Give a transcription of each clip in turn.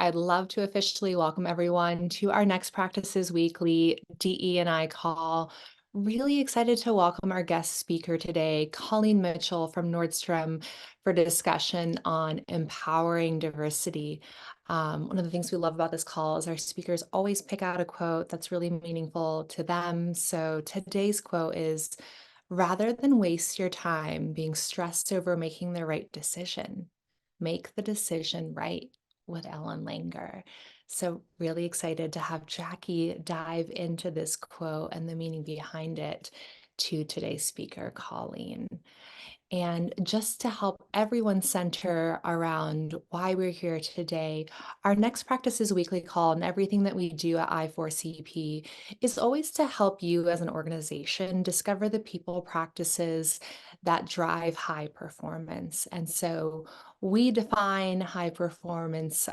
I'd love to officially welcome everyone to our Next Practices Weekly DE&I call. Really excited to welcome our guest speaker today, Colleen Mitchell from Nordstrom, for discussion on empowering diversity. One of the things we love about this call is our speakers always pick out a quote that's really meaningful to them. So today's quote is, "Rather than waste your time being stressed over making the right decision, make the decision right," with Ellen Langer. So really excited to have Jackie dive into this quote and the meaning behind it to today's speaker, Colleen. And just to help everyone center around why we're here today, our Next Practices Weekly call and everything that we do at I4CP is always to help you as an organization discover the people practices that drive high performance. And so we define high performance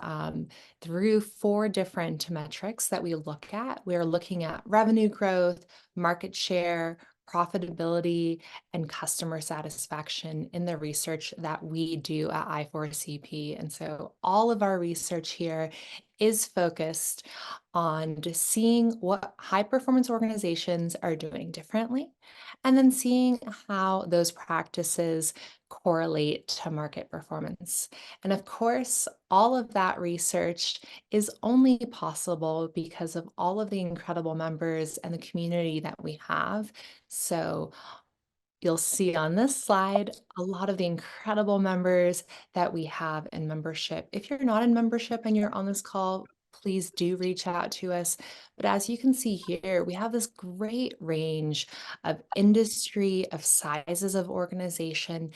through 4 different metrics that we look at. We're looking at revenue growth, market share, profitability, and customer satisfaction in the research that we do at I4CP. And so all of our research here is focused on just seeing what high performance organizations are doing differently, and then seeing how those practices correlate to market performance. And of course, all of that research is only possible because of all of the incredible members and the community that we have. So you'll see on this slide a lot of the incredible members that we have in membership. If you're not in membership and you're on this call, please do reach out to us. But as you can see here, we have this great range of industry, of sizes of organization,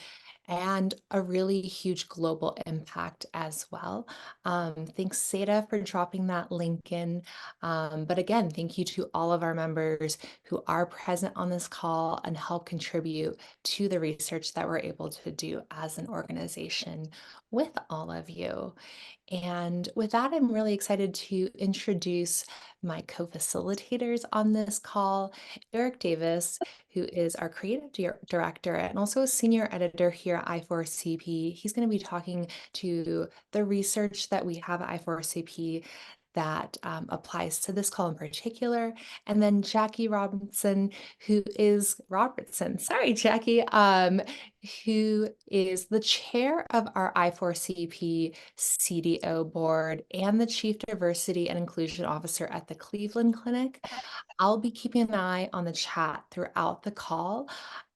and a really huge global impact as well. Thanks, Seda, for dropping that link in. But again, thank you to all of our members who are present on this call and help contribute to the research that we're able to do as an organization with all of you. And with that, I'm really excited to introduce my co-facilitators on this call, Eric Davis, who is our creative director and also a senior editor here at I4CP. He's going to be talking to the research that we have at I4CP that applies to this call in particular. And then Jackie Robertson, sorry, Jackie, who is the chair of our I4CP CDO board and the Chief Diversity and Inclusion Officer at the Cleveland Clinic. I'll be keeping an eye on the chat throughout the call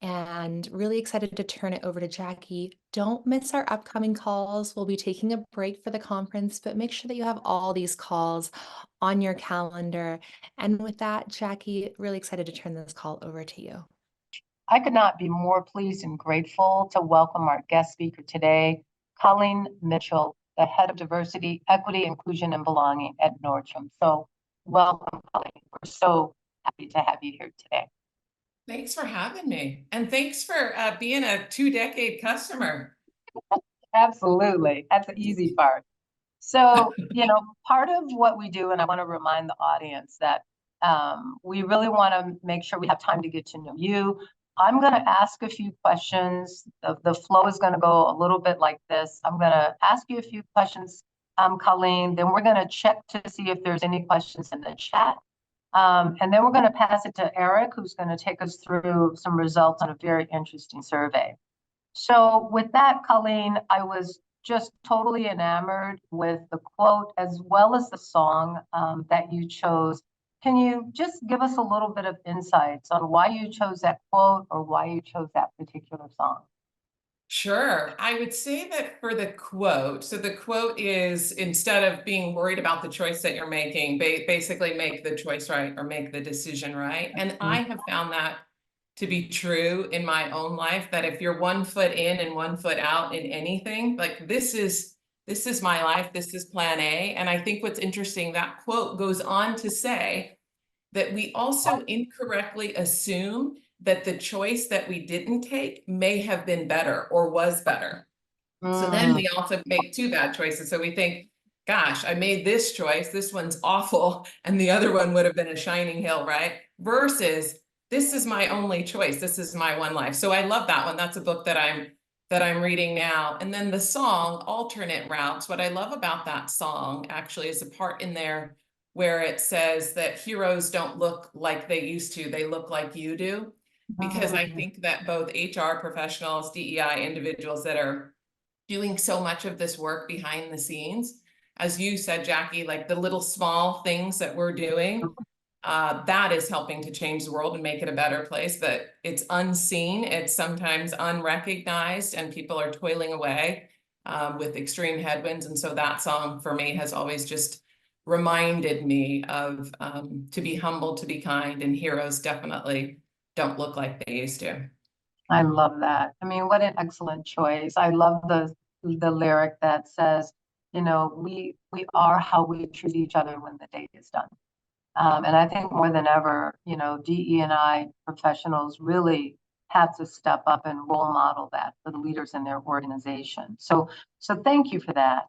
and really excited to turn it over to Jackie. Don't miss our upcoming calls. We'll be taking a break for the conference, but make sure that you have all these calls on your calendar. And with that, Jackie, really excited to turn this call over to you. I could not be more pleased and grateful to welcome our guest speaker today, Colleen Mitchell, the head of diversity, equity, inclusion, and belonging at Nordstrom. So welcome, Colleen. We're so happy to have you here today. Thanks for having me. And thanks for being a 2-decade customer. Absolutely. That's the easy part. So, part of what we do, and I want to remind the audience that we really want to make sure we have time to get to know you. I'm going to ask a few questions. The flow is going to go a little bit like this. I'm going to ask you a few questions, Colleen. Then we're going to check to see if there's any questions in the chat. And then we're going to pass it to Eric, who's going to take us through some results on a very interesting survey. So with that, Colleen, I was just totally enamored with the quote as well as the song that you chose. Can you just give us a little bit of insights on why you chose that quote or why you chose that particular song? Sure. I would say that for the quote, so the quote is, instead of being worried about the choice that you're making, basically make the choice right or make the decision right. And I have found that to be true in my own life, that if you're 1 foot in and 1 foot out in anything, like this is my life, this is plan A. And I think what's interesting, that quote goes on to say that we also incorrectly assume that the choice that we didn't take may have been better or was better. So then we also make 2 bad choices. So we think, gosh, I made this choice, this one's awful, and the other one would have been a shining hill, right? Versus, this is my only choice, this is my one life. So I love that one. That's a book that I'm that I'm reading now. And then the song, Alternate Routes, what I love about that song actually is a part in there where it says that heroes don't look like they used to, they look like you do. Because I think that both HR professionals, DEI individuals that are doing so much of this work behind the scenes, as you said, Jackie, like the little small things that we're doing, that is helping to change the world and make it a better place. But it's unseen, it's sometimes unrecognized, and people are toiling away with extreme headwinds. And so that song for me has always just reminded me of to be humble, to be kind, and heroes definitely don't look like they used to. I love that. I mean, what an excellent choice. I love the lyric that says, you know, we are how we treat each other when the day is done. And I think more than ever, you know, DE&I professionals really have to step up and role model that for the leaders in their organization. So thank you for that.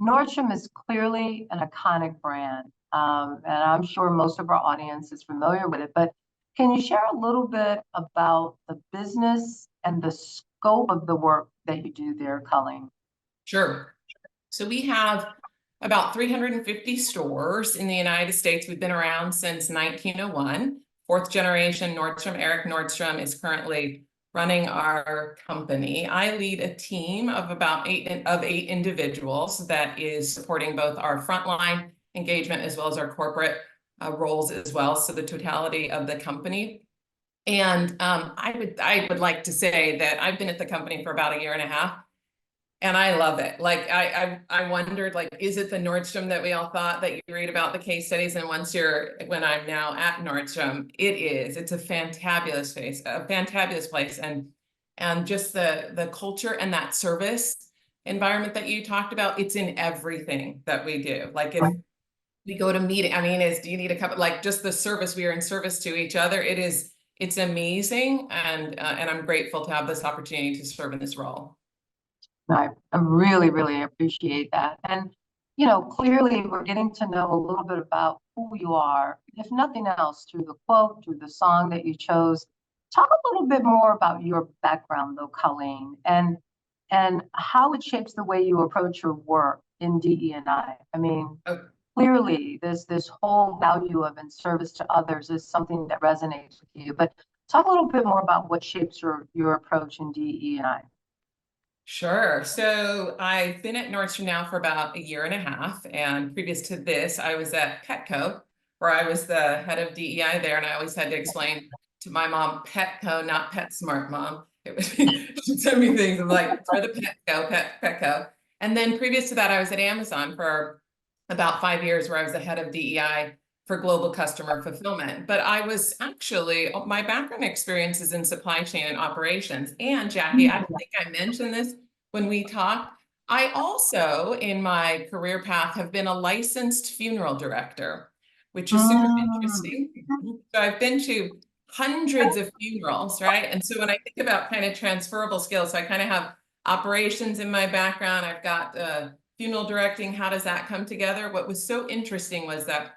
Nordstrom is clearly an iconic brand, and I'm sure most of our audience is familiar with it, but can you share a little bit about the business and the scope of the work that you do there, Colleen? Sure. So we have about 350 stores in the United States. We've been around since 1901. Fourth generation Nordstrom. Eric Nordstrom is currently running our company. I lead a team of about eight individuals that is supporting both our frontline engagement as well as our corporate roles as well. So the totality of the company. And I would like to say that I've been at the company for about a year and a half. And I love it. Like I wondered, like, is it the Nordstrom that we all thought that you read about the case studies? And when I'm now at Nordstrom, it is. It's a fantabulous place, and just the culture and that service environment that you talked about. It's in everything that we do. Like if we go to meeting, I mean, do you need a cup of, like, just the service, we are in service to each other. It's amazing, and I'm grateful to have this opportunity to serve in this role. I really, really appreciate that. And, you know, clearly we're getting to know a little bit about who you are, if nothing else, through the quote, through the song that you chose. Talk a little bit more about your background, though, Colleen, and how it shapes the way you approach your work in DE&I. I mean, clearly this whole value of in service to others is something that resonates with you. But talk a little bit more about what shapes your approach in DE&I. Sure. So I've been at Nordstrom now for about a year and a half. And previous to this, I was at Petco, where I was the head of DEI there. And I always had to explain to my mom, Petco, not PetSmart, Mom. It would she'd send me things. I'm like, for the Petco. And then previous to that, I was at Amazon for about 5 years, where I was the head of DEI for global customer fulfillment. But I was actually, my background experience is in supply chain and operations. And Jackie, I don't think I mentioned this when we talked. I also, in my career path, have been a licensed funeral director, which is super interesting. So I've been to hundreds of funerals, right? And so when I think about kind of transferable skills, so I kind of have operations in my background. I've got funeral directing. How does that come together? What was so interesting was that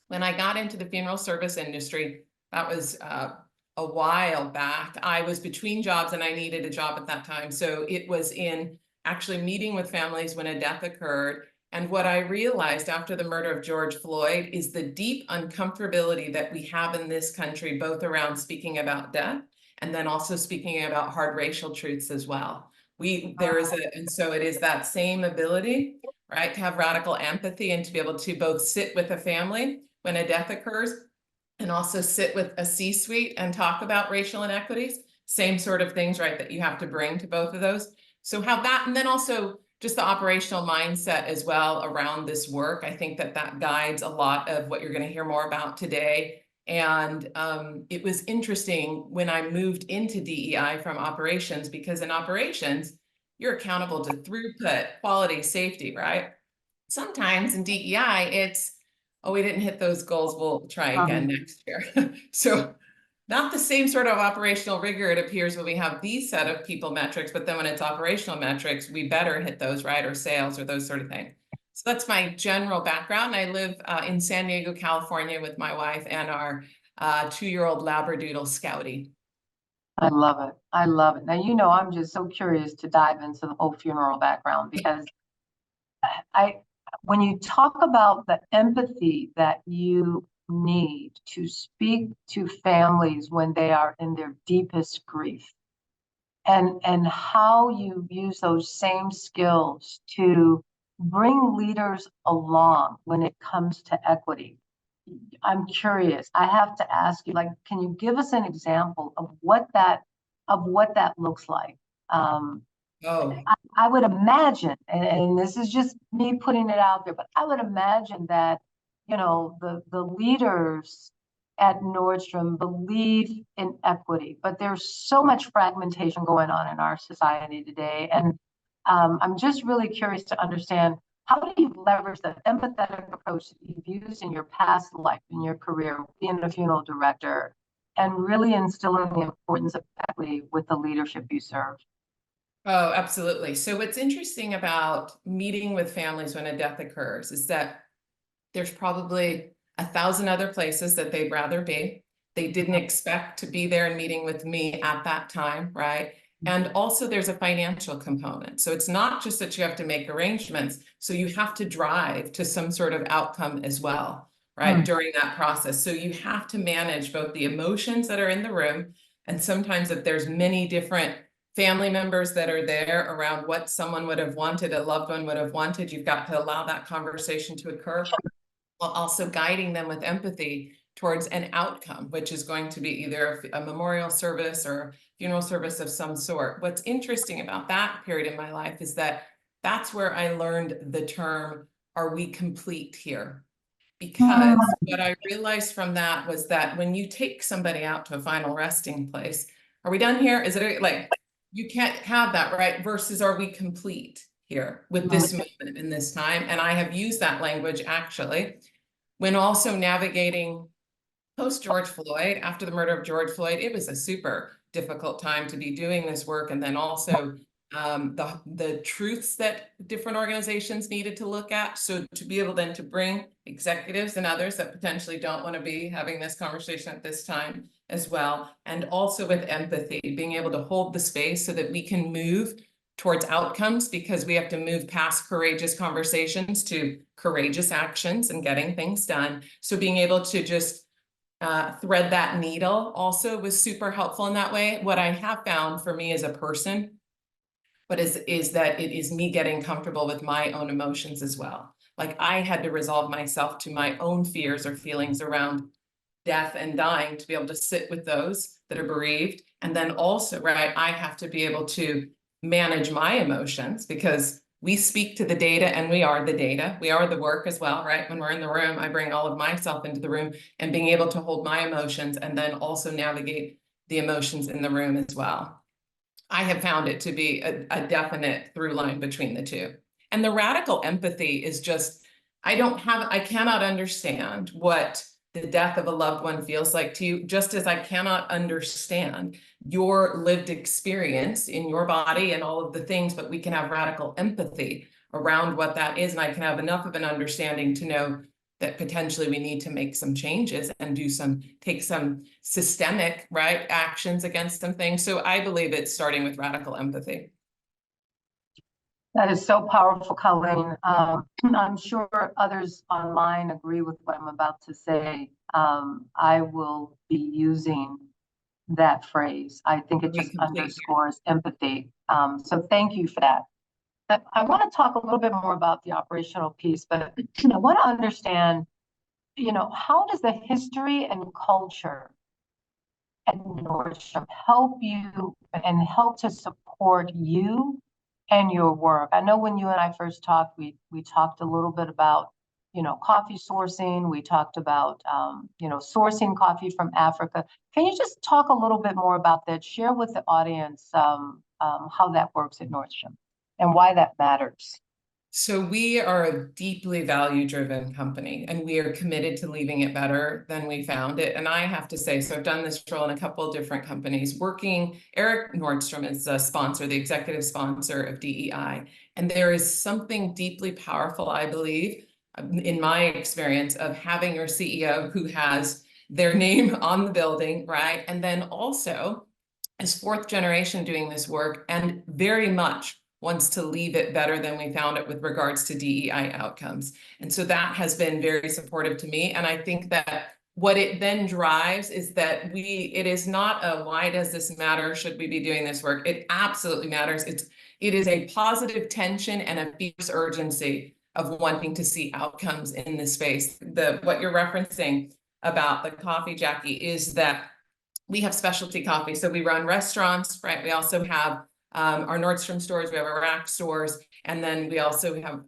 when I got into the funeral service industry, that was a while back, I was between jobs and I needed a job at that time. So it was in actually meeting with families when a death occurred. And what I realized after the murder of George Floyd is the deep uncomfortability that we have in this country, both around speaking about death and then also speaking about hard racial truths as well. And so it is that same ability, right, to have radical empathy and to be able to both sit with a family when a death occurs and also sit with a C-suite and talk about racial inequities, same sort of things, right, that you have to bring to both of those. So how that, and then also just the operational mindset as well around this work. I think that guides a lot of what you're going to hear more about today. And it was interesting when I moved into DEI from operations, because in operations, you're accountable to throughput, quality, safety, right? Sometimes in DEI, it's, oh, we didn't hit those goals, we'll try again next year. So not the same sort of operational rigor, it appears, when we have these set of people metrics, but then when it's operational metrics, we better hit those, right? Or sales or those sort of things. So that's my general background. I live in San Diego, California with my wife and our 2-year-old Labradoodle, Scouty. I love it. I love it. Now, you know, I'm just so curious to dive into the whole funeral background because when you talk about the empathy that you need to speak to families when they are in their deepest grief, and how you use those same skills to bring leaders along when it comes to equity. I'm curious. I have to ask you, like, can you give us an example of what that looks like? Oh, I would imagine, and this is just me putting it out there, but I would imagine that, you know, the leaders at Nordstrom believe in equity, but there's so much fragmentation going on in our society today. And I'm just really curious to understand, how do you leverage the empathetic approach that you've used in your past life, in your career, being a funeral director, and really instilling the importance of equity with the leadership you serve? oh, absolutely. So what's interesting about meeting with families when a death occurs is that there's probably 1,000 other places that they'd rather be. They didn't expect to be there and meeting with me at that time, right? And also there's a financial component. So it's not just that you have to make arrangements. So you have to drive to some sort of outcome as well, right? During that process. So you have to manage both the emotions that are in the room. And sometimes if there's many different family members that are there around what someone would have wanted, a loved one would have wanted, you've got to allow that conversation to occur, while also guiding them with empathy towards an outcome, which is going to be either a memorial service or funeral service of some sort. What's interesting about that period in my life is that that's where I learned the term, are we complete here? Because what I realized from that was that when you take somebody out to a final resting place, are we done here? Is it like, you can't have that, right? Versus, are we complete here with this moment in this time? And I have used that language actually when also navigating post George Floyd, after the murder of George Floyd. It was a super difficult time to be doing this work. And then also the truths that different organizations needed to look at. So to be able then to bring executives and others that potentially don't want to be having this conversation at this time as well. And also with empathy, being able to hold the space so that we can move towards outcomes, because we have to move past courageous conversations to courageous actions and getting things done. So being able to just thread that needle also was super helpful in that way. What I have found for me as a person, but is that it is me getting comfortable with my own emotions as well. Like I had to resolve myself to my own fears or feelings around death and dying to be able to sit with those that are bereaved. And then also, right, I have to be able to manage my emotions, because we speak to the data and we are the data. We are the work as well, right? When we're in the room, I bring all of myself into the room, and being able to hold my emotions and then also navigate the emotions in the room as well. I have found it to be a definite through line between the two. And the radical empathy is just, I cannot understand what the death of a loved one feels like to you, just as I cannot understand your lived experience in your body and all of the things, but we can have radical empathy around what that is. And I can have enough of an understanding to know that potentially we need to make some changes and take some systemic, right, actions against some things. So I believe it's starting with radical empathy. That is so powerful, Colleen. I'm sure others online agree with what I'm about to say. I will be using that phrase. I think it just underscores empathy. So thank you for that. I want to talk a little bit more about the operational piece, but I want to understand, you know, how does the history and culture at Nordstrom help you and help to support you and your work? I know when you and I first talked, we talked a little bit about, you know, coffee sourcing. We talked about, you know, sourcing coffee from Africa. Can you just talk a little bit more about that? Share with the audience how that works at Nordstrom and why that matters. So we are a deeply value-driven company, and we are committed to leaving it better than we found it. And I have to say, so I've done this role in a couple of different companies. Eric Nordstrom is the sponsor, the executive sponsor of DEI. And there is something deeply powerful, I believe, in my experience, of having your CEO who has their name on the building, right? And then also is fourth generation doing this work and very much wants to leave it better than we found it with regards to DEI outcomes. And so that has been very supportive to me. And I think that what it then drives is that it is not a why does this matter? Should we be doing this work? It absolutely matters. It is a positive tension and a fierce urgency of wanting to see outcomes in this space. What you're referencing about the coffee, Jackie, is that we have specialty coffee. So we run restaurants, right? We also have our Nordstrom stores, we have our rack stores, and then we also have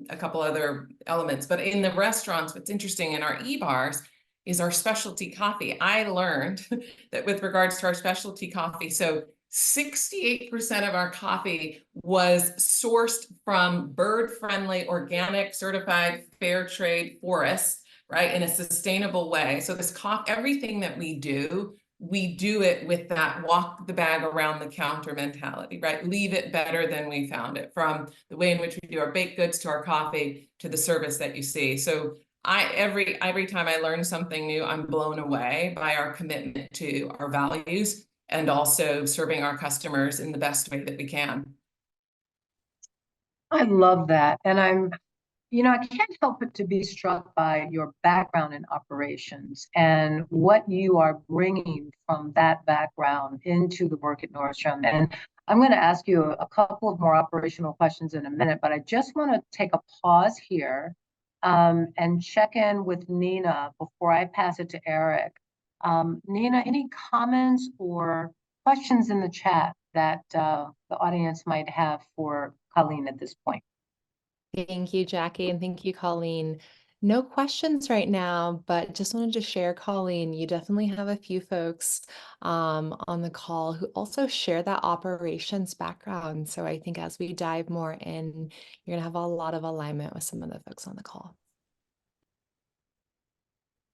a couple other elements. But in the restaurants, what's interesting in our e-bars is our specialty coffee. I learned that with regards to our specialty coffee, so 68% of our coffee was sourced from bird-friendly, organic, certified, fair trade forests, right, in a sustainable way. So this coffee, everything that we do it with that walk the bag around the counter mentality, right? Leave it better than we found it, from the way in which we do our baked goods to our coffee to the service that you see. So every time I learn something new, I'm blown away by our commitment to our values and also serving our customers in the best way that we can. I love that. And I can't help but to be struck by your background in operations and what you are bringing from that background into the work at Nordstrom. And I'm going to ask you a couple of more operational questions in a minute, but I just want to take a pause here and check in with Nina before I pass it to Eric. Nina, any comments or questions in the chat that the audience might have for Colleen at this point? Thank you, Jackie, and thank you, Colleen. No questions right now, but just wanted to share, Colleen, you definitely have a few folks on the call who also share that operations background. So I think as we dive more in, you're going to have a lot of alignment with some of the folks on the call.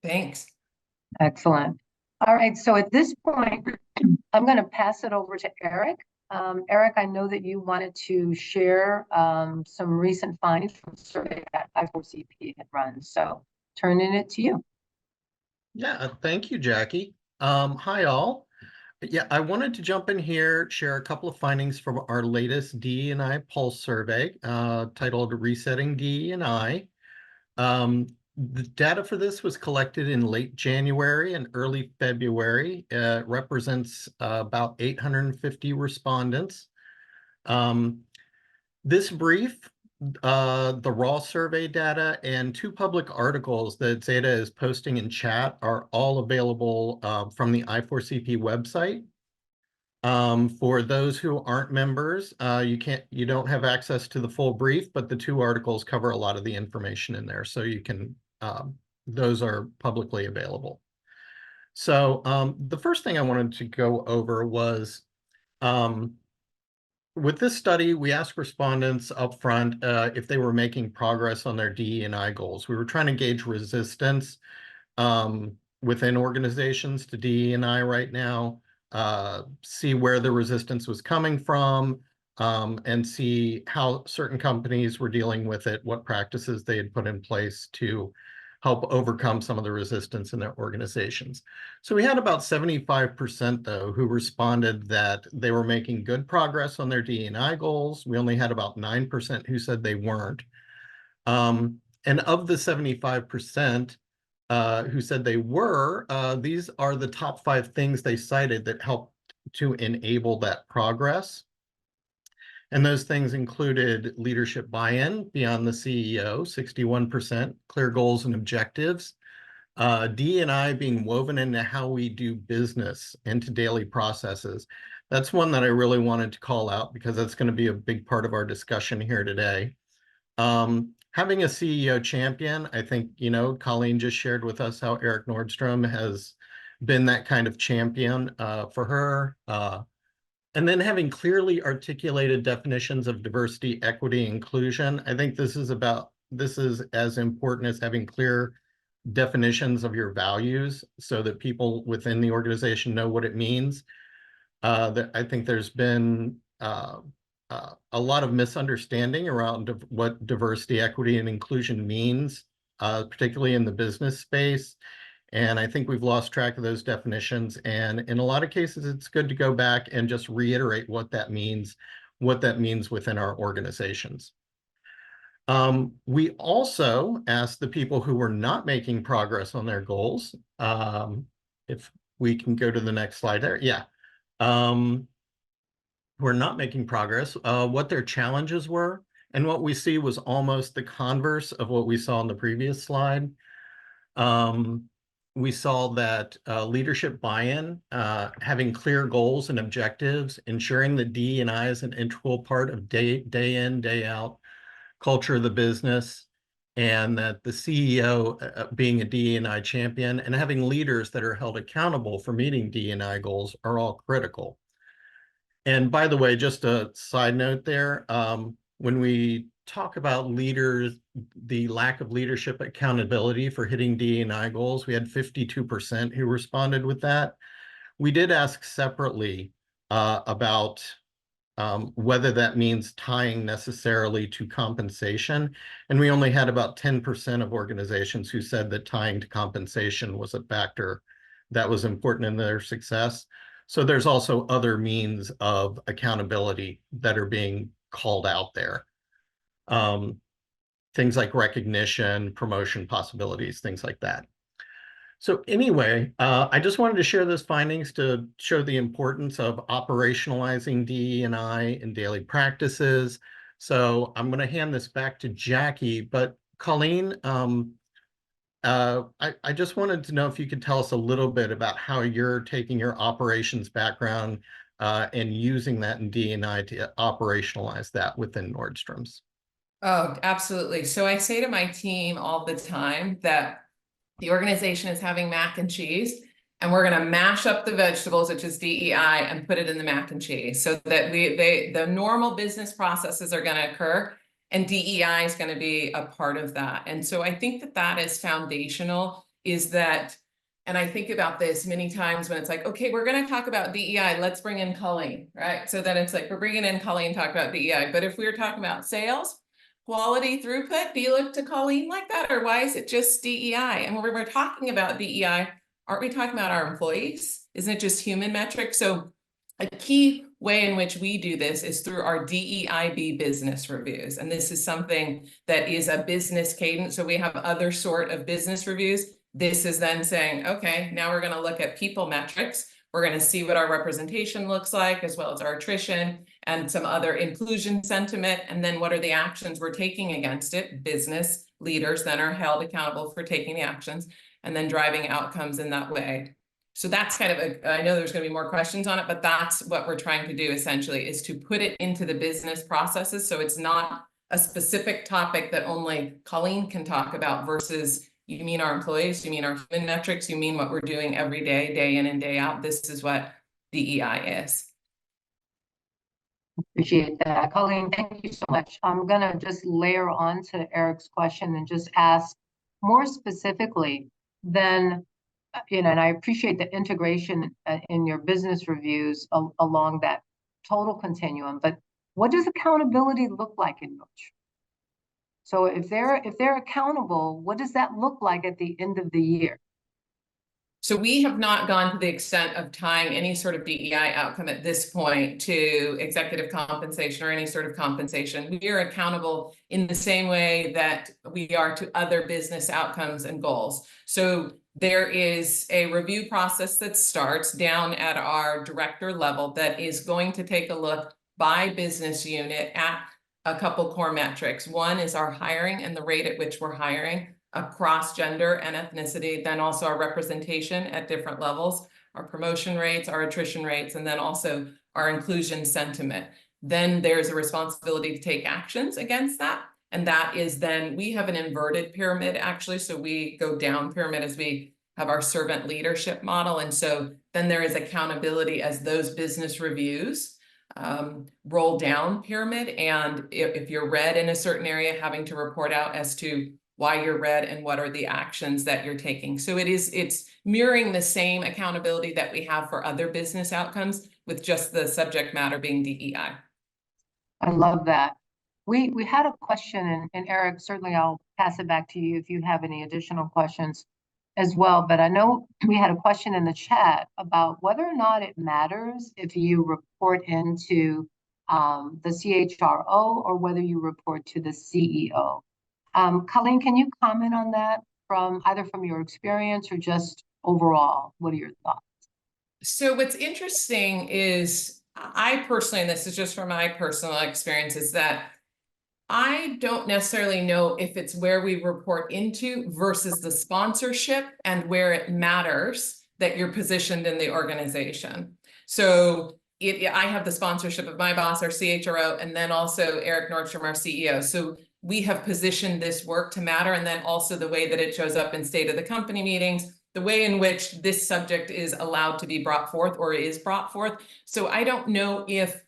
Thanks. Excellent. All right, so at this point, I'm going to pass it over to Eric. Eric, I know that you wanted to share some recent findings from the survey that I4CP had run, so turning it to you. Yeah, thank you, Jackie. Hi, all. Yeah, I wanted to jump in here, share a couple of findings from our latest DE&I pulse survey titled Resetting DE&I. The data for this was collected in late January and early February. It represents about 850 respondents. This brief, the raw survey data, and 2 public articles that Zeta is posting in chat are all available from the I4CP website. For those who aren't members, you don't have access to the full brief, but the 2 articles cover a lot of the information in there, so you can those are publicly available. So the first thing I wanted to go over was with this study, we asked respondents up front if they were making progress on their DE&I goals. We were trying to gauge resistance within organizations to DE&I right now, see where the resistance was coming from, and see how certain companies were dealing with it, what practices they had put in place to help overcome some of the resistance in their organizations. So we had about 75%, though, who responded that they were making good progress on their DE&I goals. We only had about 9% who said they weren't. And of the 75% who said they were, these are the top 5 things they cited that helped to enable that progress. And those things included leadership buy-in beyond the CEO, 61%, clear goals and objectives, DE&I being woven into how we do business, into daily processes. That's one that I really wanted to call out because that's going to be a big part of our discussion here today. Having a CEO champion, I think, Colleen just shared with us how Eric Nordstrom has been that kind of champion for her. And then having clearly articulated definitions of diversity, equity, inclusion. I think this is as important as having clear definitions of your values so that people within the organization know what it means. I think there's been a lot of misunderstanding around what diversity, equity, and inclusion means, particularly in the business space. And I think we've lost track of those definitions. And in a lot of cases, it's good to go back and just reiterate what that means within our organizations. We also asked the people who were not making progress on their goals, if we can go to the next slide there. Yeah. Who are not making progress, what their challenges were. And what we see was almost the converse of what we saw in the previous slide. We saw that leadership buy-in, having clear goals and objectives, ensuring that DE&I is an integral part of day in, day out culture of the business, and that the CEO being a DE&I champion and having leaders that are held accountable for meeting DE&I goals are all critical. And by the way, just a side note there, when we talk about leaders, the lack of leadership accountability for hitting DE&I goals, we had 52% who responded with that. We did ask separately about whether that means tying necessarily to compensation. And we only had about 10% of organizations who said that tying to compensation was a factor that was important in their success. So there's also other means of accountability that are being called out there. Things like recognition, promotion possibilities, things like that. So anyway, I just wanted to share those findings to show the importance of operationalizing DE&I in daily practices. So I'm going to hand this back to Jackie, but Colleen, I just wanted to know if you could tell us a little bit about how you're taking your operations background and using that in DE&I to operationalize that within Nordstrom's. Oh, absolutely. So I say to my team all the time that the organization is having mac and cheese, and we're going to mash up the vegetables, which is DEI, and put it in the mac and cheese so that the normal business processes are going to occur, and DEI is going to be a part of that. And so I think that that is foundational, is that, and I think about this many times when it's like, okay, we're going to talk about DEI, let's bring in Colleen, right? So then it's like, we're bringing in Colleen to talk about DEI. But if we were talking about sales, quality, throughput, do you look to Colleen like that? Or why is it just DEI? And when we're talking about DEI, aren't we talking about our employees? Isn't it just human metrics? So a key way in which we do this is through our DEIB business reviews. And this is something that is a business cadence. So we have other sort of business reviews. This is then saying, okay, now we're going to look at people metrics. We're going to see what our representation looks like, as well as our attrition and some other inclusion sentiment. And then what are the actions we're taking against it? Business leaders then are held accountable for taking the actions and then driving outcomes in that way. So that's kind of I know there's going to be more questions on it, but that's what we're trying to do essentially, is to put it into the business processes. So it's not a specific topic that only Colleen can talk about versus, you mean our employees, you mean our human metrics, you mean what we're doing every day, day in and day out. This is what DEI is. Appreciate that. Colleen, thank you so much. I'm going to just layer on to Eric's question and just ask more specifically then, and I appreciate the integration in your business reviews along that total continuum, but what does accountability look like in Nordstrom? So if they're accountable, what does that look like at the end of the year? So we have not gone to the extent of tying any sort of DEI outcome at this point to executive compensation or any sort of compensation. We are accountable in the same way that we are to other business outcomes and goals. So there is a review process that starts down at our director level that is going to take a look by business unit at a couple core metrics. One is our hiring and the rate at which we're hiring across gender and ethnicity, then also our representation at different levels, our promotion rates, our attrition rates, and then also our inclusion sentiment. Then there's a responsibility to take actions against that. And that is then, we have an inverted pyramid actually. So we go down pyramid as we have our servant leadership model. And so then there is accountability as those business reviews roll down pyramid. And if you're red in a certain area, having to report out as to why you're red and what are the actions that you're taking. So it's mirroring the same accountability that we have for other business outcomes, with just the subject matter being DEI. I love that. We had a question, and Eric, certainly I'll pass it back to you if you have any additional questions. as well, but I know we had a question in the chat about whether or not it matters if you report into the CHRO or whether you report to the CEO. Colleen, can you comment on that from either from your experience or just overall? What are your thoughts? So what's interesting is I personally, and this is just from my personal experience, is that I don't necessarily know if it's where we report into versus the sponsorship and where it matters that you're positioned in the organization. So I have the sponsorship of my boss, our CHRO, and then also Eric Nordstrom, our CEO. So we have positioned this work to matter, and then also the way that it shows up in state of the company meetings, the way in which this subject is allowed to be brought forth or is brought forth. So I don't know if,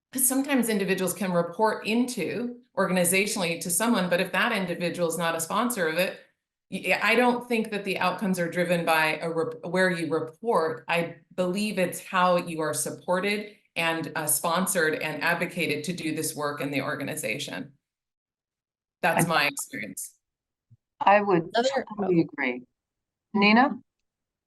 because sometimes individuals can report into organizationally to someone, but if that individual is not a sponsor of it, I don't think that the outcomes are driven by where you report. I believe it's how you are supported and sponsored and advocated to do this work in the organization. That's my experience. I would totally agree. Nina?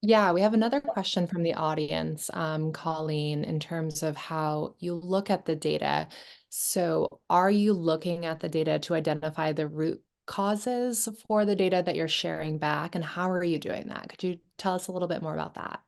Yeah, we have another question from the audience, Colleen, in terms of how you look at the data. So are you looking at the data to identify the root causes for the data that you're sharing back, and how are you doing that? Could you tell us a little bit more about that?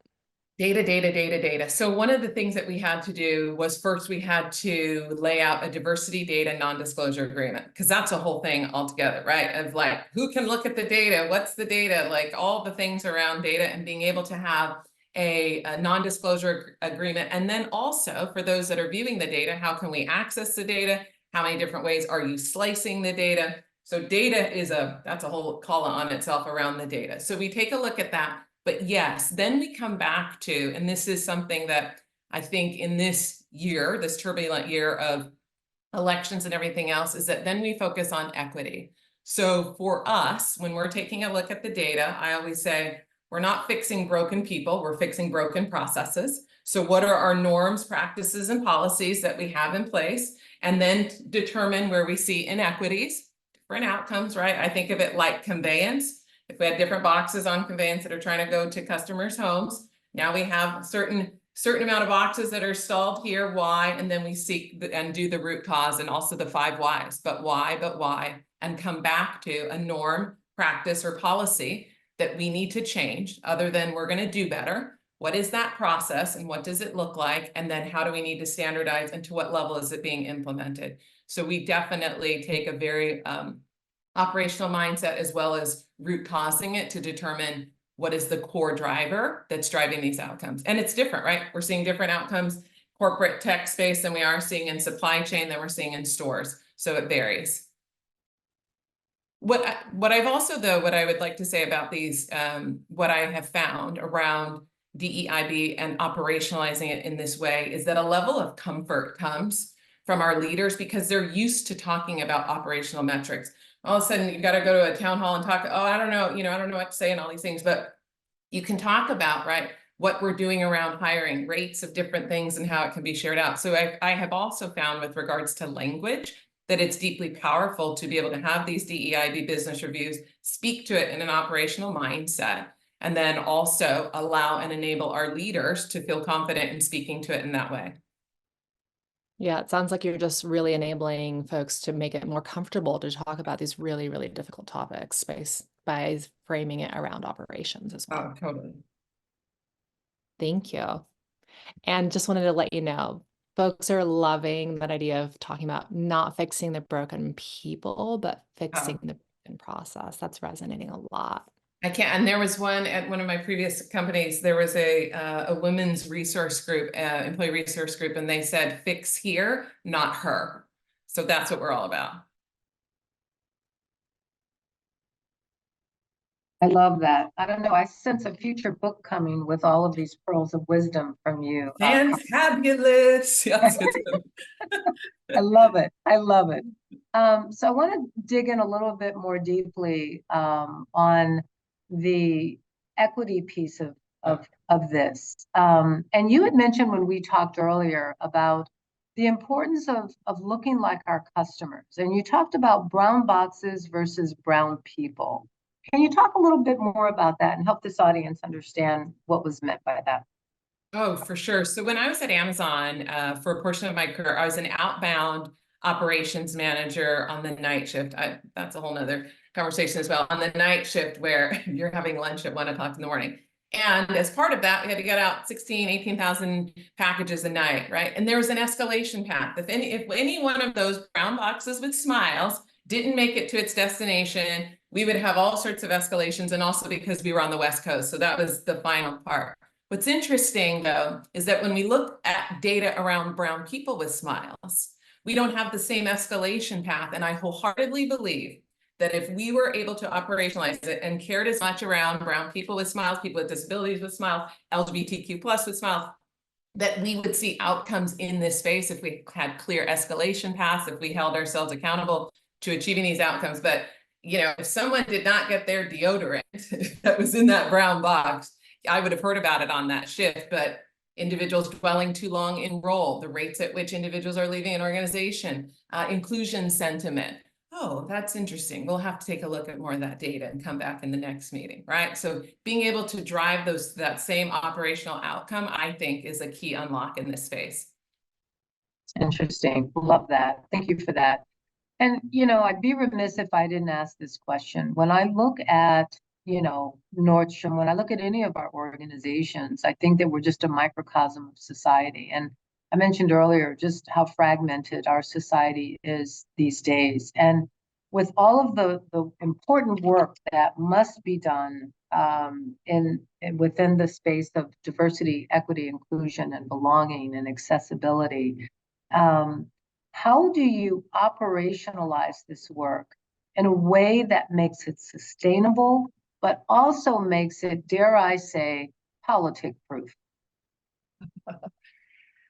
Data. So one of the things that we had to do was first we had to lay out a diversity data non-disclosure agreement, because that's a whole thing altogether, right? Of like, who can look at the data? What's the data? Like all the things around data and being able to have a non-disclosure agreement. And then also for those that are viewing the data, how can we access the data? How many different ways are you slicing the data? So data is that's a whole call on itself around the data. So we take a look at that. But yes, then we come back to, and this is something that I think in this year, this turbulent year of elections and everything else, is that then we focus on equity. So for us, when we're taking a look at the data, I always say, we're not fixing broken people, we're fixing broken processes. So what are our norms, practices, and policies that we have in place? And then determine where we see inequities, different outcomes, right? I think of it like conveyance. If we had different boxes on conveyance that are trying to go to customers' homes, now we have a certain amount of boxes that are stalled here. Why? And then we seek and do the root cause and also the 5 whys. But why? And come back to a norm, practice, or policy that we need to change, other than we're going to do better. What is that process and what does it look like? And then how do we need to standardize, and to what level is it being implemented? So we definitely take a very operational mindset as well as root causing it to determine what is the core driver that's driving these outcomes. And it's different, right? We're seeing different outcomes, corporate tech space, than we are seeing in supply chain, than we're seeing in stores. So it varies. What I've also, though, what I would like to say about these, what I have found around DEIB and operationalizing it in this way is that a level of comfort comes from our leaders because they're used to talking about operational metrics. All of a sudden, you've got to go to a town hall and talk, oh, I don't know, I don't know what to say and all these things, but you can talk about, right, what we're doing around hiring, rates of different things and how it can be shared out. So I have also found with regards to language that it's deeply powerful to be able to have these DEIB business reviews, speak to it in an operational mindset, and then also allow and enable our leaders to feel confident in speaking to it in that way. Yeah, it sounds like you're just really enabling folks to make it more comfortable to talk about these really, really difficult topics by framing it around operations as well. Oh, totally. Thank you. And just wanted to let you know, folks are loving that idea of talking about not fixing the broken people, but fixing the broken process. That's resonating a lot. I can't, and there was one at one of my previous companies, there was a women's resource group, employee resource group, and they said, fix here, not her. So that's what we're all about. I love that. I don't know, I sense a future book coming with all of these pearls of wisdom from you. Fantabulous. Yes. I love it. I love it. So I want to dig in a little bit more deeply on the equity piece of this. And you had mentioned when we talked earlier about the importance of looking like our customers. And you talked about brown boxes versus brown people. Can you talk a little bit more about that and help this audience understand what was meant by that? Oh, for sure. So when I was at Amazon for a portion of my career, I was an outbound operations manager on the night shift. That's a whole nother conversation as well. On the night shift where you're having lunch at 1 o'clock in the morning. And as part of that, we had to get out 18,000 packages a night, right? And there was an escalation path. If any one of those brown boxes with smiles didn't make it to its destination, we would have all sorts of escalations, and also because we were on the West Coast. So that was the final part. What's interesting, though, is that when we look at data around brown people with smiles, we don't have the same escalation path. And I wholeheartedly believe that if we were able to operationalize it and cared as much around brown people with smiles, people with disabilities with smiles, LGBTQ plus with smiles, that we would see outcomes in this space if we had clear escalation paths, if we held ourselves accountable to achieving these outcomes. But, you know, if someone did not get their deodorant that was in that brown box, I would have heard about it on that shift. But individuals dwelling too long in role, the rates at which individuals are leaving an organization, inclusion sentiment. Oh, that's interesting. We'll have to take a look at more of that data and come back in the next meeting, right? So being able to drive that same operational outcome, I think, is a key unlock in this space. Interesting. Love that. Thank you for that. And, you know, I'd be remiss if I didn't ask this question. When I look at, you know, Nordstrom, when I look at any of our organizations, I think that we're just a microcosm of society. And I mentioned earlier just how fragmented our society is these days. And with all of the important work that must be done within the space of diversity, equity, inclusion, and belonging and accessibility, how do you operationalize this work in a way that makes it sustainable, but also makes it, dare I say, politic proof?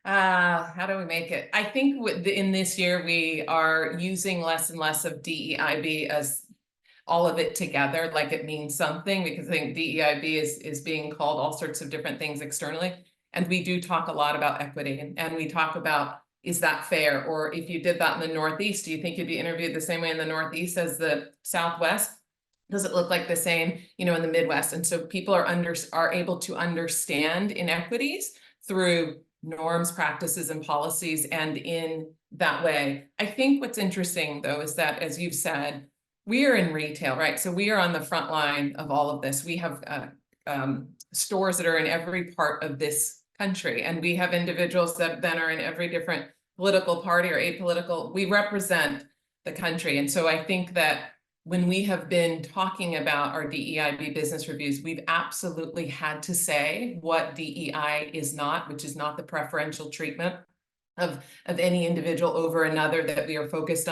How do we make it? I think in this year, we are using less and less of DEIB as all of it together, like it means something, because I think DEIB is being called all sorts of different things externally. And we do talk a lot about equity, and we talk about, is that fair? Or if you did that in the Northeast, do you think you'd be interviewed the same way in the Northeast as the Southwest? Does it look like the same, you know, in the Midwest? And so people are able to understand inequities through norms, practices, and policies, and in that way. I think what's interesting, though, is that, as you've said, we are in retail, right? So we are on the front line of all of this. We have stores that are in every part of this country, and we have individuals that then are in every different political party or apolitical. We represent the country. And so I think that when we have been talking about our DEIB business reviews, we've absolutely had to say what DEI is not, which is not the preferential treatment of any individual over another, that we are focused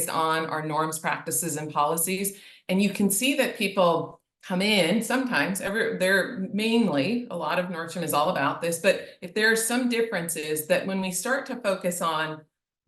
on our norms, practices, and policies. And you can see that people come in sometimes, they're mainly, a lot of Nordstrom is all about this, but if there are some differences, that when we start to focus on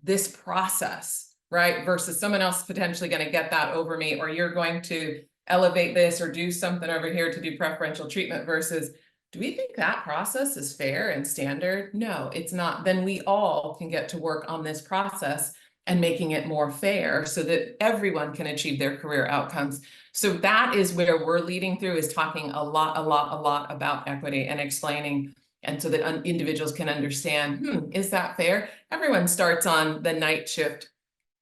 this process, right, versus someone else potentially going to get that over me, or you're going to elevate this or do something over here to do preferential treatment, versus, do we think that process is fair and standard? No, it's not. Then we all can get to work on this process and making it more fair so that everyone can achieve their career outcomes. So that is where we're leading through, is talking a lot about equity and explaining, and so that individuals can understand, is that fair? Everyone starts on the night shift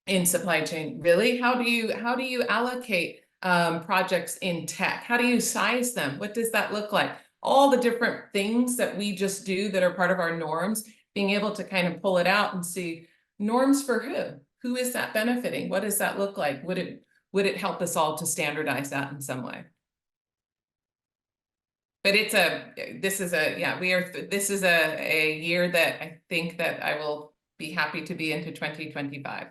in supply chain. Really? How do you allocate projects in tech? How do you size them? What does that look like? All the different things that we just do that are part of our norms, being able to kind of pull it out and see, norms for who? Who is that benefiting? What does that look like? Would it help us all to standardize that in some way? But this is a year that I think that I will be happy to be into 2025.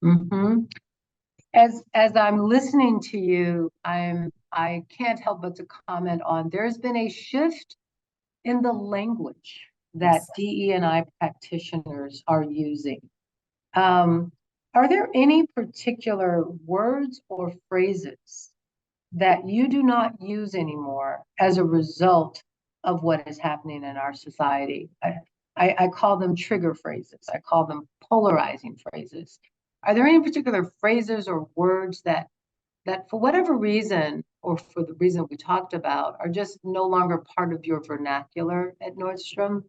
Mm-hmm. As I'm listening to you, I can't help but to comment on, there's been a shift in the language that DE&I practitioners are using. Are there any particular words or phrases that you do not use anymore as a result of what is happening in our society? I call them trigger phrases. I call them polarizing phrases. Are there any particular phrases or words that that for whatever reason, or for the reason we talked about, are just no longer part of your vernacular at Nordstrom?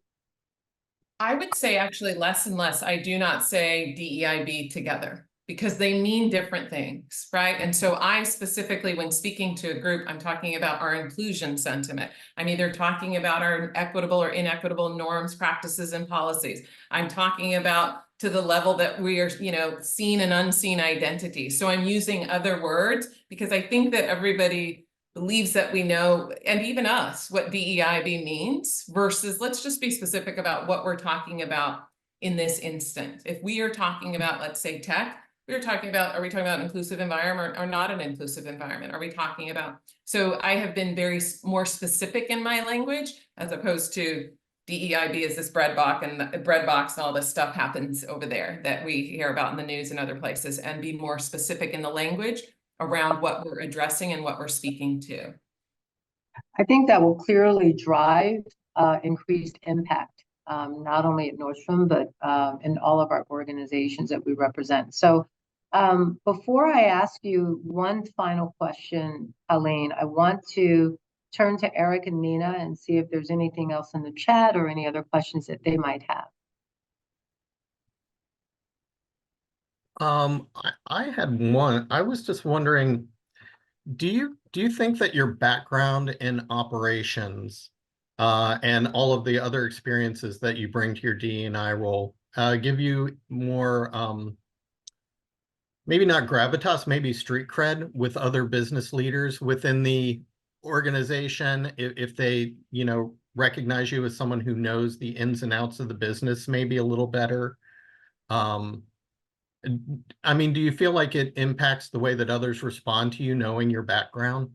I would say actually less and less. I do not say DEIB together because they mean different things, right? And so I specifically, when speaking to a group, I'm talking about our inclusion sentiment. I'm either talking about our equitable or inequitable norms, practices, and policies. I'm talking about to the level that we are, seen and unseen identity. So I'm using other words because I think that everybody believes that we know, and even us, what DEIB means versus let's just be specific about what we're talking about in this instant. If we are talking about, let's say, tech, are we talking about an inclusive environment or not an inclusive environment? Are we talking about, so I have been very more specific in my language as opposed to DEIB is this bread box and all this stuff happens over there that we hear about in the news and other places, and be more specific in the language around what we're addressing and what we're speaking to. I think that will clearly drive increased impact, not only at Nordstrom, but in all of our organizations that we represent. So before I ask you one final question, Colleen, I want to turn to Eric and Nina and see if there's anything else in the chat or any other questions that they might have. I had one. I was just wondering, do you think that your background in operations and all of the other experiences that you bring to your DE&I role give you more maybe not gravitas, maybe street cred with other business leaders within the organization if they, recognize you as someone who knows the ins and outs of the business maybe a little better? I mean, do you feel like it impacts the way that others respond to you knowing your background?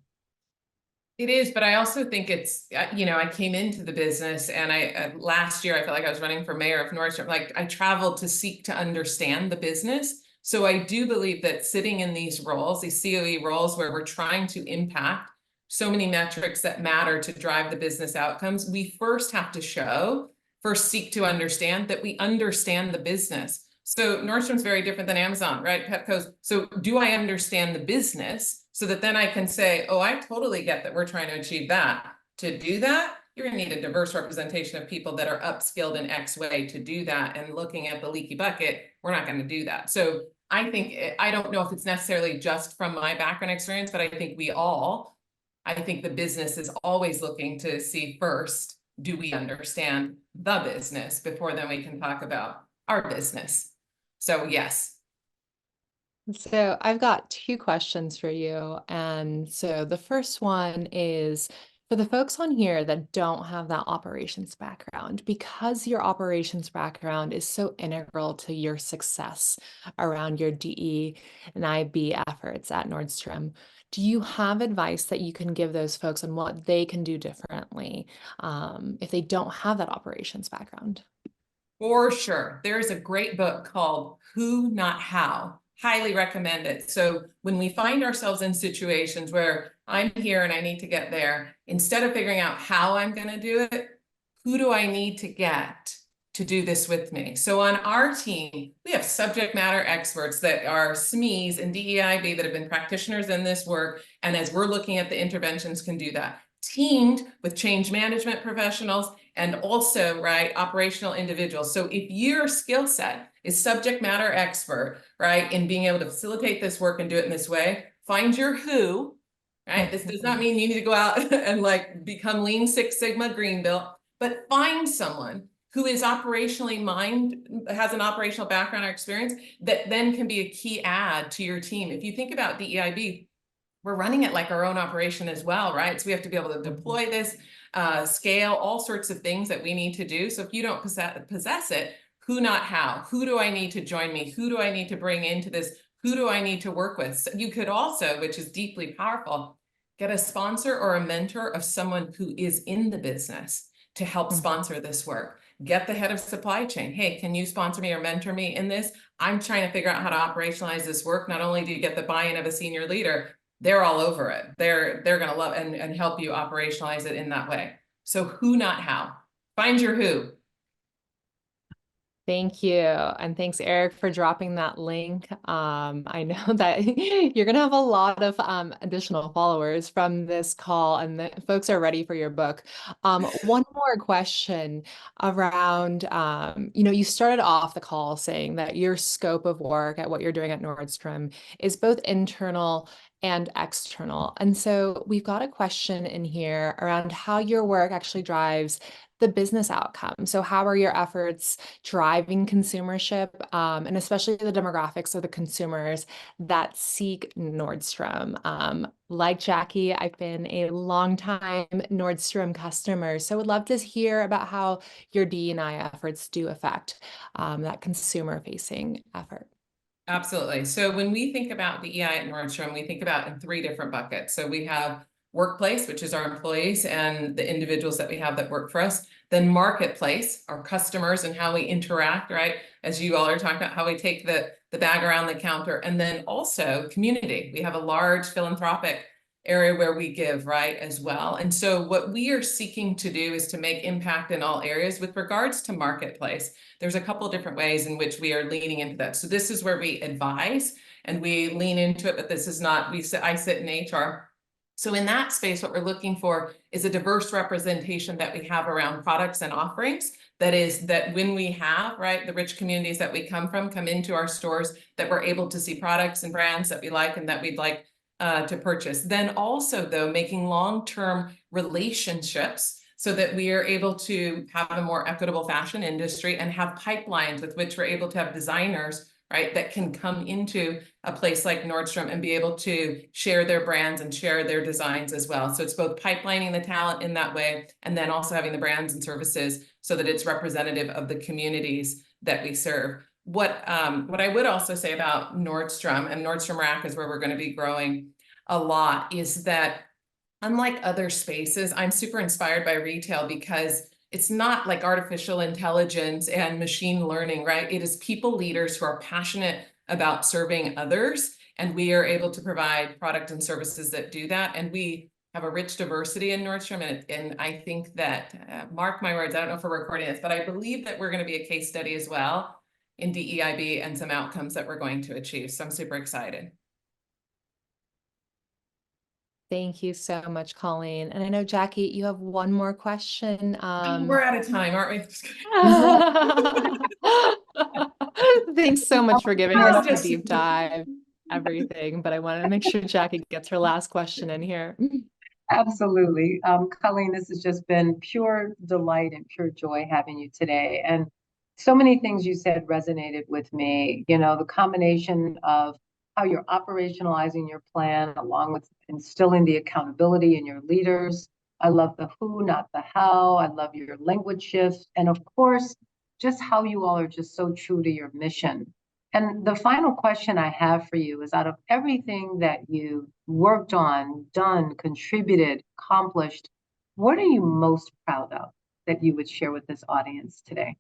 It is, but I also think it's, I came into the business and last year I felt like I was running for mayor of Nordstrom. Like I traveled to seek to understand the business. So I do believe that sitting in these roles, these COE roles where we're trying to impact so many metrics that matter to drive the business outcomes, we first have to seek to understand that we understand the business. So Nordstrom's very different than Amazon, right? Pepco's. So do I understand the business so that then I can say, oh, I totally get that we're trying to achieve that. To do that, you're going to need a diverse representation of people that are upskilled in X way to do that. And looking at the leaky bucket, we're not going to do that. So I think, I don't know if it's necessarily just from my background experience, but I think the business is always looking to see first, do we understand the business before then we can talk about our business. So yes. So I've got two questions for you. And so the first one is for the folks on here that don't have that operations background, because your operations background is so integral to your success around your DE&IB efforts at Nordstrom. Do you have advice that you can give those folks on what they can do differently if they don't have that operations background? For sure. There is a great book called Who, Not How. Highly recommend it. So when we find ourselves in situations where I'm here and I need to get there, instead of figuring out how I'm going to do it, who do I need to get to do this with me? So on our team, we have subject matter experts that are SMEs and DEIB that have been practitioners in this work. And as we're looking at the interventions, can do that. Teamed with change management professionals and also, right, operational individuals. So if your skill set is subject matter expert, right, in being able to facilitate this work and do it in this way, find your who, right? This does not mean you need to go out and like become Lean Six Sigma Green Belt, but find someone who is operationally has an operational background or experience that then can be a key add to your team. If you think about DEIB, we're running it like our own operation as well, right? So we have to be able to deploy this, scale, all sorts of things that we need to do. So if you don't possess it, who, not how? Who do I need to join me? Who do I need to bring into this? Who do I need to work with? So you could also, which is deeply powerful, get a sponsor or a mentor of someone who is in the business to help sponsor this work. Get the head of supply chain. Hey, can you sponsor me or mentor me in this? I'm trying to figure out how to operationalize this work. Not only do you get the buy-in of a senior leader, they're all over it. They're going to love and help you operationalize it in that way. So who, not how. Find your who. Thank you. And thanks, Eric, for dropping that link. I know that you're going to have a lot of additional followers from this call, and the folks are ready for your book. One more question around, you started off the call saying that your scope of work at what you're doing at Nordstrom is both internal and external. And so we've got a question in here around how your work actually drives the business outcome. So how are your efforts driving consumership, and especially the demographics of the consumers that seek Nordstrom? Like Jackie, I've been a longtime Nordstrom customer, so would love to hear about how your D&I efforts do affect that consumer-facing effort. Absolutely. So when we think about DEI at Nordstrom, we think about in 3 different buckets. So we have workplace, which is our employees and the individuals that we have that work for us. Then marketplace, our customers and how we interact, right? As you all are talking about how we take the bag around the counter. And then also community. We have a large philanthropic area where we give, right, as well. And so what we are seeking to do is to make impact in all areas. With regards to marketplace, there's a couple of different ways in which we are leaning into that. So this is where we advise and we lean into it, but this is not, I sit in HR. So in that space, what we're looking for is a diverse representation that we have around products and offerings. That is, that when we have, right, the rich communities that we come into our stores, that we're able to see products and brands that we like and that we'd like to purchase. Then also, though, making long-term relationships so that we are able to have a more equitable fashion industry and have pipelines with which we're able to have designers, right, that can come into a place like Nordstrom and be able to share their brands and share their designs as well. So it's both pipelining the talent in that way, and then also having the brands and services so that it's representative of the communities that we serve. What I would also say about Nordstrom, and Nordstrom Rack is where we're going to be growing a lot, is that unlike other spaces, I'm super inspired by retail because it's not like artificial intelligence and machine learning, right? It is people leaders who are passionate about serving others, and we are able to provide product and services that do that. And we have a rich diversity in Nordstrom, and I think that, mark my words, I don't know if we're recording this, but I believe that we're going to be a case study as well in DEIB and some outcomes that we're going to achieve. So I'm super excited. Thank you so much, Colleen. And I know, Jackie, you have one more question. We're out of time, aren't we? Thanks so much for giving us a deep dive, everything. But I wanted to make sure Jackie gets her last question in here. Absolutely. Colleen, this has just been pure delight and pure joy having you today. And so many things you said resonated with me. You know, the combination of how you're operationalizing your plan along with instilling the accountability in your leaders. I love the who, not the how. I love your language shift. And of course, just how you all are just so true to your mission. And the final question I have for you is, out of everything that you worked on, done, contributed, accomplished, what are you most proud of that you would share with this audience today?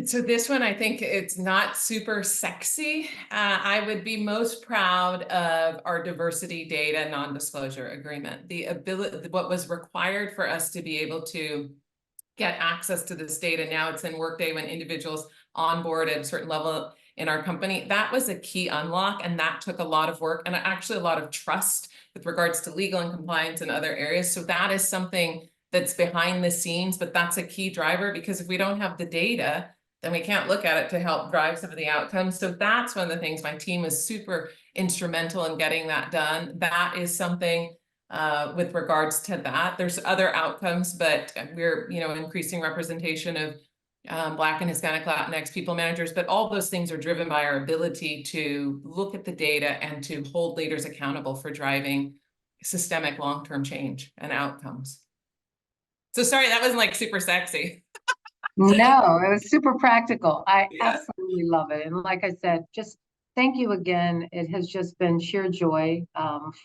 So this one, I think it's not super sexy. I would be most proud of our diversity data non-disclosure agreement. The ability, what was required for us to be able to get access to this data. Now it's in Workday when individuals onboard at a certain level in our company. That was a key unlock, and that took a lot of work and actually a lot of trust with regards to legal and compliance in other areas. So that is something that's behind the scenes, but that's a key driver, because if we don't have the data, then we can't look at it to help drive some of the outcomes. So that's one of the things my team was super instrumental in getting that done. That is something with regards to that. There's other outcomes, but we're, increasing representation of Black and Hispanic Latinx people managers, but all those things are driven by our ability to look at the data and to hold leaders accountable for driving systemic long-term change and outcomes. So sorry, that wasn't like super sexy. No, it was super practical. I absolutely love it. And like I said, just thank you again. It has just been sheer joy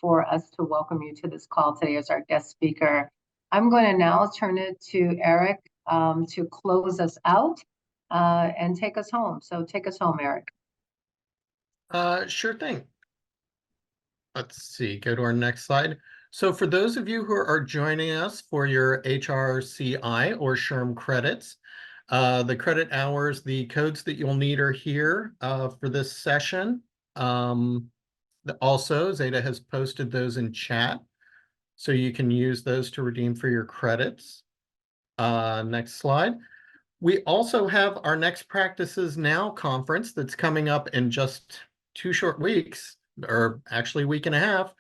for us to welcome you to this call today as our guest speaker. I'm going to now turn it to Eric to close us out and take us home. So take us home, Eric. Sure thing. Let's see, go to our next slide. So for those of you who are joining us for your HRCI or SHRM credits, The credit hours, the codes that you'll need are here for this session. Also, Zeta has posted those in chat, so you can use those to redeem for your credits. Next slide. We also have our Next Practices Now conference that's coming up in just 2 short weeks, or actually a week and a half.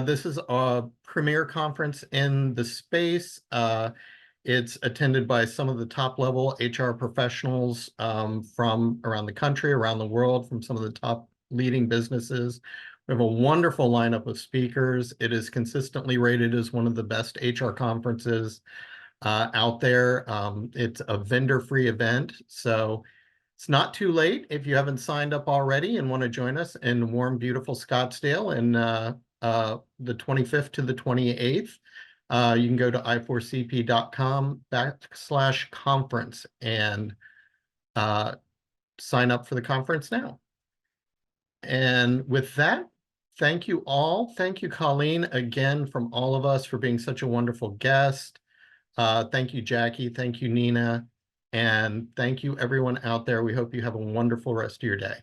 This is a premier conference in the space. It's attended by some of the top level HR professionals from around the country, around the world, from some of the top leading businesses. We have a wonderful lineup of speakers. It is consistently rated as one of the best HR conferences out there. It's a vendor-free event, so it's not too late if you haven't signed up already and want to join us in warm, beautiful Scottsdale in the 25th to the 28th. You can go to i4cp.com/conference and sign up for the conference now. And with that, thank you all. Thank you, Colleen, again, from all of us for being such a wonderful guest. Thank you, Jackie. Thank you, Nina. And thank you, everyone out there. We hope you have a wonderful rest of your day.